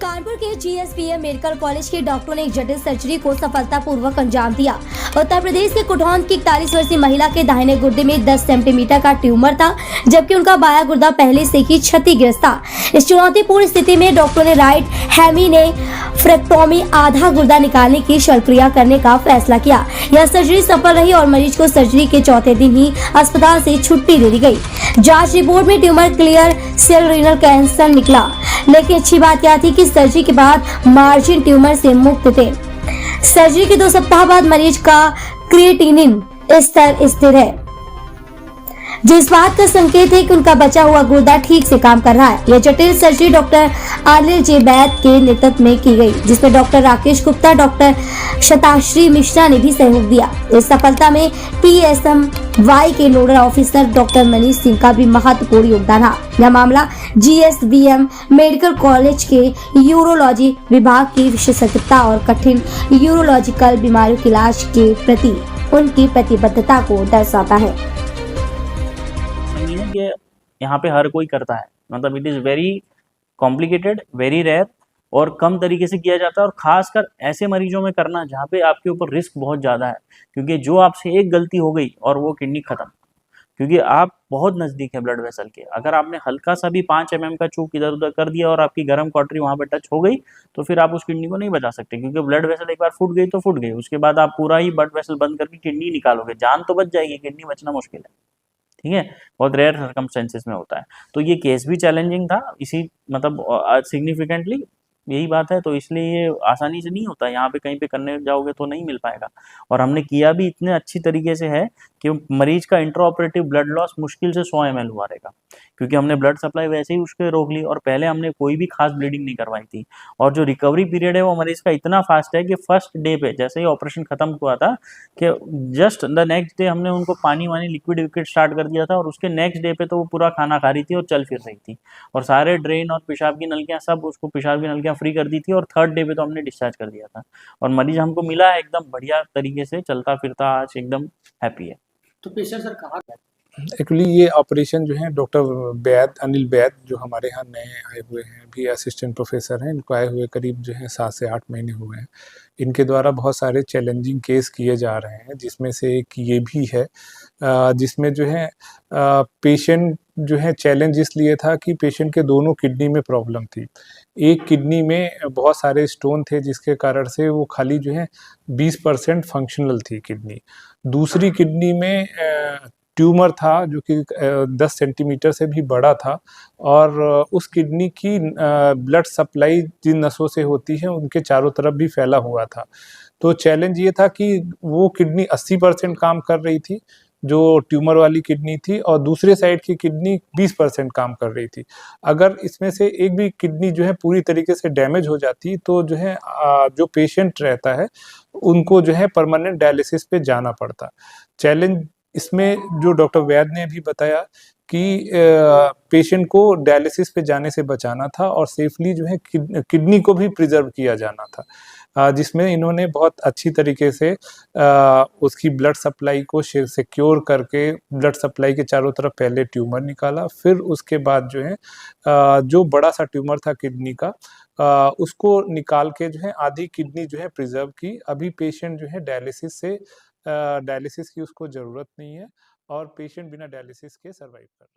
कानपुर के GSVM medical college के डॉक्टरों ने एक जटिल सर्जरी को सफलतापूर्वक अंजाम दिया। उत्तर प्रदेश के कुठौंद की 41 वर्षीय महिला के दाहिने गुर्दे में 10 सेंटीमीटर का ट्यूमर था, जबकि उनका बायां गुर्दा पहले से ही क्षतिग्रस्त था। इस चुनौतीपूर्ण स्थिति में डॉक्टरों ने राइट हेमीनेफ्रेक्टोमी आधा गुर्दा निकालने की शल्यक्रिया करने का फैसला किया। यह सर्जरी सफल रही और मरीज को सर्जरी के चौथे दिन ही अस्पताल से छुट्टी दे दी गई। जांच रिपोर्ट में tumour clear cell renal cancer निकला, लेकिन अच्छी बात यह थी कि सर्जरी के बाद मार्जिन ट्यूमर से मुक्त थे। सर्जरी के 2 सप्ताह बाद मरीज का क्रिएटिनिन स्तर स्थिर है, जो इस बात का संकेत है कि उनका बचा हुआ गुर्दा ठीक से काम कर रहा है। यह जटिल सर्जरी डॉक्टर अनिल जे बैद के नेतृत्व में की गई, जिसमें डॉक्टर राकेश गुप्ता, डॉक्टर शताश्री मिश्रा ने भी सहयोग दिया। इस सफलता में PSMY के nodal officer doctor Manish Singh का भी महत्वपूर्ण योगदान रहा। यह मामला GSVM मेडिकल कॉलेज के यूरोलॉजी विभाग की विशेषज्ञता और कठिन यूरोलॉजिकल बीमारियों के इलाज के प्रति उनकी प्रतिबद्धता को दर्शाता है। कि यहाँ पे हर कोई करता है, मतलब it is very complicated, very rare और कम तरीके से किया जाता है, और खासकर ऐसे मरीजों में करना जहाँ पे आपके ऊपर रिस्क बहुत ज़्यादा है, क्योंकि जो आपसे एक गलती हो गई और वो किडनी खत्म, क्योंकि आप बहुत नज़दीक है ब्लड वेसल के। अगर आपने हल्का सा भी 5 mm का चूक इधर उधर कर दिया और आपकी गर्म कॉटरी वहाँ पे टच हो गई, तो फिर आप उस किडनी को नहीं बचा सकते, क्योंकि ब्लड वेसल एक बार फूट गई तो फूट गई। उसके बाद आप पूरा ही ब्लड वेसल बंद करके किडनी निकालोगे, जान तो बच जाएगी, किडनी बचना मुश्किल है। ठीक है, बहुत रेयर सर्कमस्टेंसेस में होता है। तो ये केस भी चैलेंजिंग था, इसी मतलब सिग्निफिकेंटली यही बात है, तो इसलिए ये आसानी से नहीं होता। यहाँ पे कहीं पे करने जाओगे तो नहीं मिल पाएगा, और हमने किया भी इतने अच्छी तरीके से है कि मरीज का इंट्रा ऑपरेटिव ब्लड लॉस मुश्किल से 100 ml हुआ रहेगा, क्योंकि हमने ब्लड सप्लाई वैसे ही उसके रोक ली और पहले हमने कोई भी खास ब्लीडिंग नहीं करवाई थी। और जो रिकवरी पीरियड है वो मरीज का इतना फास्ट है कि फर्स्ट डे पे जैसे ही ऑपरेशन खत्म हुआ था कि जस्ट द नेक्स्ट डे हमने उनको पानी वानी लिक्विड विक्विड स्टार्ट कर दिया था, और उसके नेक्स्ट डे पे तो वो पूरा खाना खा रही थी और चल फिर रही थी, और सारे ड्रेन और पेशाब की नलकियाँ सब उसको पेशाब की नलकियाँ फ्री कर दी थी, और थर्ड डे पे तो हमने डिस्चार्ज कर दिया था, और मरीज हमको मिला है एकदम बढ़िया तरीके से चलता फिरता, आज एकदम हैप्पी है। तो पेशेंट सर कहाँ गया? एक्चुअली ये ऑपरेशन जो है डॉक्टर बैद, अनिल बैद, जो हमारे यहाँ नए आए हुए हैं, भी असिस्टेंट प्रोफेसर हैं, इनको आए हुए करीब जो है 7 से 8 महीने हुए हैं। इनके द्वारा बहुत सारे चैलेंजिंग केस किए जा रहे हैं, जिसमें से एक ये भी है, जिसमें जो है पेशेंट जो है चैलेंज इसलिए था कि पेशेंट के दोनों किडनी में प्रॉब्लम थी। एक किडनी में बहुत सारे स्टोन थे, जिसके कारण से वो खाली जो है 20% फंक्शनल थी किडनी। दूसरी किडनी में ट्यूमर था जो कि 10 सेंटीमीटर से भी बड़ा था, और उस किडनी की ब्लड सप्लाई जिन नसों से होती है उनके चारों तरफ भी फैला हुआ था। तो चैलेंज ये था कि वो किडनी 80% काम कर रही थी, जो ट्यूमर वाली किडनी थी, और दूसरे साइड की किडनी 20% काम कर रही थी। अगर इसमें से एक भी किडनी जो है पूरी तरीके से डैमेज हो जाती तो जो है जो पेशेंट रहता है उनको जो है परमानेंट डायलिसिस पे जाना पड़ता। चैलेंज इसमें जो डॉक्टर वैद ने भी बताया कि पेशेंट को डायलिसिस पे जाने से बचाना था और सेफली जो है किडनी को भी प्रिजर्व किया जाना था, जिसमें इन्होंने बहुत अच्छी तरीके से उसकी ब्लड सप्लाई को सिक्योर करके ब्लड सप्लाई के चारों तरफ पहले ट्यूमर निकाला, फिर उसके बाद जो है जो बड़ा सा ट्यूमर था किडनी का, उसको निकाल के जो है आधी किडनी जो है प्रिजर्व की। अभी पेशेंट जो है डायलिसिस की उसको ज़रूरत नहीं है, और पेशेंट बिना डायलिसिस के सर्वाइव कर रहा है।